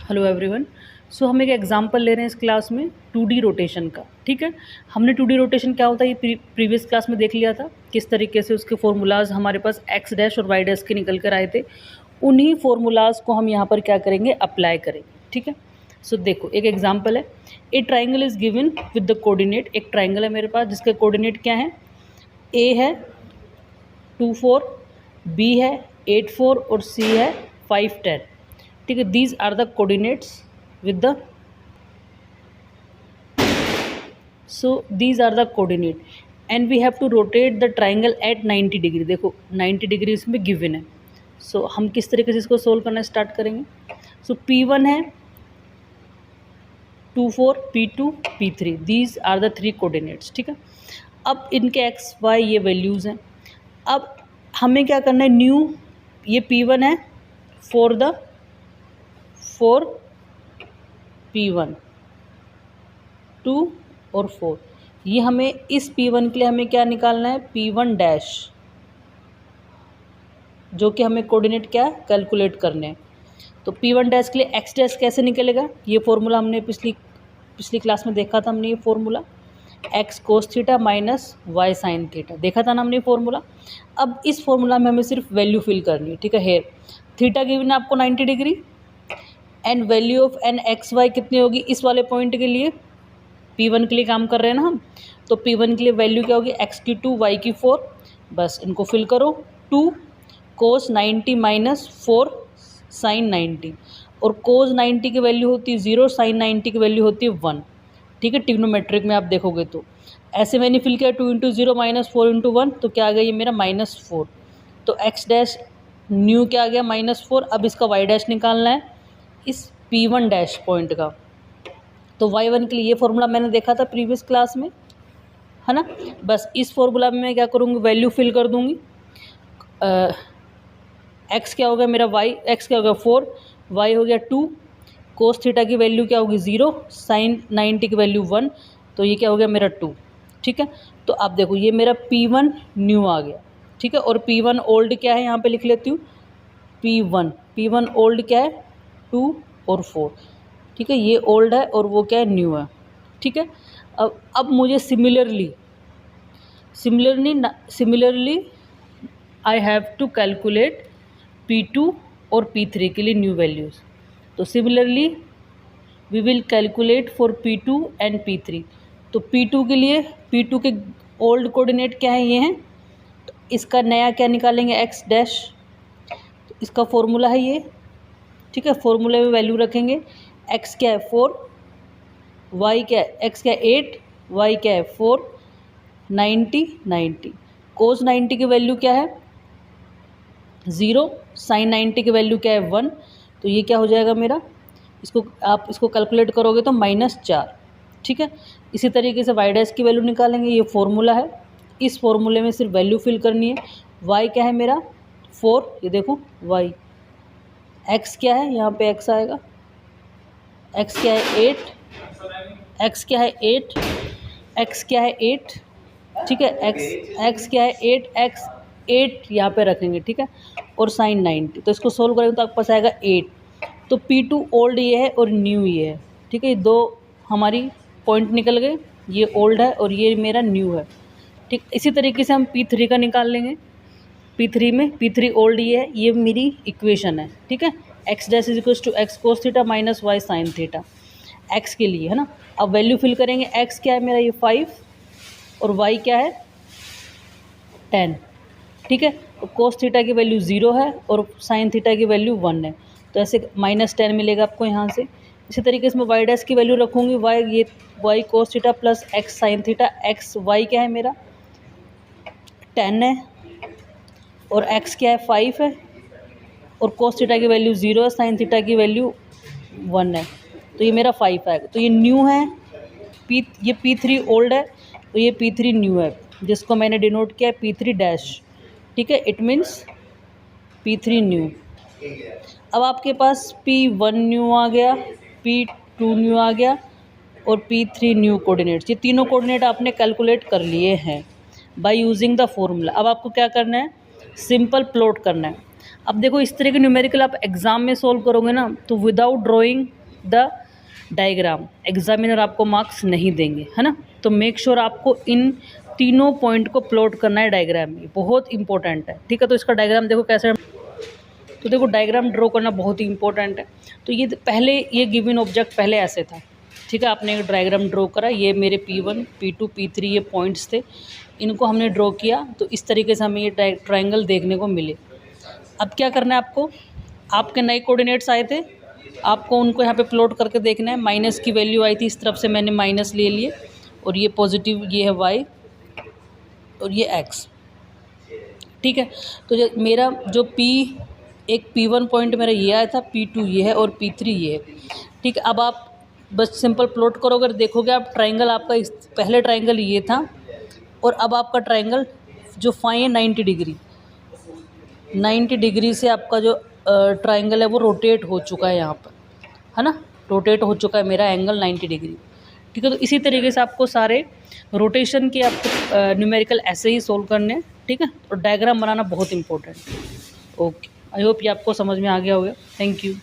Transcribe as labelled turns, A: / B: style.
A: Hello everyone. सो हम एक example ले रहे हैं इस क्लास में 2D रोटेशन का। ठीक है, हमने 2D रोटेशन क्या होता है ये प्रीवियस क्लास में देख लिया था, किस तरीके से उसके फॉर्मूलाज हमारे पास एक्स डैश और वाई डैश के निकल कर आए थे। उन्हीं फॉर्मूलाज को हम यहाँ पर क्या करेंगे, अप्लाई करेंगे। ठीक है, सो देखो एक एग्जाम्पल है। ए triangle is given with the coordinate. एक ट्राइंगल है मेरे पास जिसके कोऑर्डिनेट क्या है, ए है 2 4, बी है 8 4 और सी है 5 10। ठीक है, these are the coordinates with the these are the coordinate and we have to rotate the triangle at 90 degree. देखो 90 डिग्री इसमें गिवन है। सो हम किस तरीके से इसको सोल्व करना स्टार्ट करेंगे। सो P1 है 2 4, P2 P3, these are the 3 coordinates. ठीक है, अब इनके एक्स वाई ये वैल्यूज़ हैं। अब हमें क्या करना है, न्यू ये P1 है फॉर P1 2 और 4, ये हमें इस P1 के लिए हमें क्या निकालना है, P1 डैश, जो कि हमें कोऑर्डिनेट क्या कैलकुलेट करने हैं। तो P1 डैश के लिए एक्स डैश कैसे निकलेगा, ये फॉर्मूला हमने पिछली क्लास में देखा था हमने। ये formula X cos theta minus Y sine theta देखा था ना हमने फॉर्मूला। अब इस फॉर्मूला में हमें सिर्फ वैल्यू फिल करनी है। ठीक है, हेयर थीटा गिवन है आपको 90 degree and value of an X Y कितनी होगी इस वाले पॉइंट के लिए, P1 के लिए काम कर रहे हैं ना हम। तो P1 के लिए वैल्यू क्या होगी, एक्स की 2 वाई की 4। बस इनको फिल करो। 2 कोस 90 माइनस 4 साइन 90, और कोस 90 की वैल्यू होती है 0, साइन 90 की वैल्यू होती है 1। ठीक है, ट्रिग्नोमेट्रिक में आप देखोगे तो ऐसे मैंने फिल किया 2 इंटू 0 माइनस 4 इंटू 1, तो क्या आ गया ये मेरा -4। तो एक्स डैश न्यू क्या आ गया -4। अब इसका वाई डैश निकालना है इस P1 डैश पॉइंट का। तो y1 के लिए ये फॉर्मूला मैंने देखा था प्रीवियस क्लास में, है ना। बस इस फॉर्मूला में मैं क्या करूँगी, वैल्यू फिल कर दूँगी। x क्या होगा मेरा, x क्या होगा 4, y हो गया 2, कोस थीटा की वैल्यू क्या होगी 0, साइन 90 की वैल्यू 1, तो ये क्या हो गया मेरा 2। ठीक है, तो आप देखो ये मेरा P1 न्यू आ गया। ठीक है, और P1 ओल्ड क्या है यहाँ पे लिख लेती हूँ, P1 ओल्ड क्या है 2 और 4। ठीक है, ये ओल्ड है और वो क्या है न्यू है। ठीक है, अब मुझे similarly I have to calculate P2 और P3 के लिए न्यू वैल्यूज़। तो similarly we will calculate for P2 and P3। तो P2 के लिए, P2 के ओल्ड कोऑर्डिनेट क्या है, ये हैं। तो इसका नया क्या निकालेंगे, एक्स डैश। तो इसका फॉर्मूला है ये। ठीक है, फॉर्मूले में वैल्यू रखेंगे। एक्स क्या है 4, वाई क्या है, एक्स क्या है 8, वाई क्या है 4, 90 कोस 90 की वैल्यू क्या है 0, साइन 90 की वैल्यू क्या है 1। तो ये क्या हो जाएगा मेरा, आप इसको कैलकुलेट करोगे तो -4। ठीक है, इसी तरीके से वाई डैश की वैल्यू निकालेंगे। ये फॉर्मूला है, इस फॉर्मूले में सिर्फ वैल्यू फिल करनी है। वाई क्या है मेरा 4, ये देखो वाई। एक्स क्या है, यहाँ पे एक्स आएगा, एक्स क्या है 8, एक्स क्या है 8, एक्स क्या है 8। ठीक है, एक्स क्या है 8, एक्स 8 यहाँ पे रखेंगे। ठीक है, और साइन 90, तो इसको सोल्व करेंगे तो आपके पास आएगा 8। तो P2 ओल्ड ये है और न्यू ये है। ठीक है, ये दो हमारी पॉइंट निकल गए, ये ओल्ड है और ये मेरा न्यू है। ठीक, इसी तरीके से हम P3 का निकाल लेंगे। P3 ओल्ड ये है, ये मेरी इक्वेशन है। ठीक है, X dash is equals to X cos theta minus Y sine theta, X के लिए, है ना। अब वैल्यू फिल करेंगे। एक्स क्या है मेरा ये 5 और वाई क्या है 10। ठीक है, तो कोस थीटा की वैल्यू 0 है और साइन थीटा की वैल्यू 1 है, तो ऐसे -10 मिलेगा आपको यहाँ से। इसी तरीके से मैं वाई डैश की वैल्यू रखूँगी, Y cos theta plus X sine theta. X Y क्या है मेरा 10 है और एक्स क्या है 5 है, और कोस थीटा की वैल्यू 0 है, साइन थीटा की वैल्यू 1 है, तो ये मेरा 5 आएगा। तो ये न्यू है, ये P3 ओल्ड है, तो ये P3 न्यू है, जिसको मैंने डिनोट किया है P3 डैश। ठीक है, इट मीन्स P3 न्यू। अब आपके पास P1 न्यू आ गया, P2 न्यू आ गया और P3 न्यू कोऑर्डिनेट्स। ये तीनों कोऑर्डिनेट आपने कैलकुलेट कर लिए हैं बाय यूजिंग द फॉर्मूला। अब आपको क्या करना है, सिंपल प्लॉट करना है। अब देखो इस तरह के न्यूमेरिकल आप एग्ज़ाम में सोल्व करोगे ना, तो without drawing the diagram examiner आपको मार्क्स नहीं देंगे, है ना। तो मेक श्योर आपको इन तीनों पॉइंट को प्लॉट करना है डायग्राम में, बहुत इंपॉर्टेंट है, ठीक है। तो इसका डायग्राम देखो कैसे, तो देखो डायग्राम ड्रॉ करना बहुत ही इंपॉर्टेंट है। तो ये पहले ये गिवन ऑब्जेक्ट पहले ऐसे था, ठीक है। आपने एक डायग्राम ड्रॉ करा, ये मेरे P1 P2 P3 ये पॉइंट्स थे, इनको हमने ड्रॉ किया, तो इस तरीके से हमें ये ट्रायंगल देखने को मिले। अब क्या करना है आपको, आपके नए कोऑर्डिनेट्स आए थे, आपको उनको यहाँ पे प्लॉट करके देखना है। माइनस की वैल्यू आई थी, इस तरफ से मैंने माइनस ले लिए, और ये पॉजिटिव, ये है y और ये x, ठीक है। तो जो मेरा जो एक P1 पॉइंट मेरा ये आया था, P2 ये है और P3 ये है, ठीक है। अब आप बस सिंपल प्लॉट करोगे, देखोगे आप ट्रायंगल आपका पहले ट्रायंगल ये था, और अब आपका ट्रायंगल जो फाई है 90 डिग्री, 90 डिग्री से आपका जो ट्रायंगल है वो रोटेट हो चुका है यहाँ पर, है ना। रोटेट हो चुका है मेरा एंगल 90 डिग्री, ठीक है। तो इसी तरीके से आपको सारे रोटेशन के आपको न्यूमेरिकल ऐसे ही सोल्व करने हैं, ठीक है। और डायग्राम बनाना बहुत इंपॉर्टेंट है। ओके, आई होप ये आपको समझ में आ गया होगा। Thank you.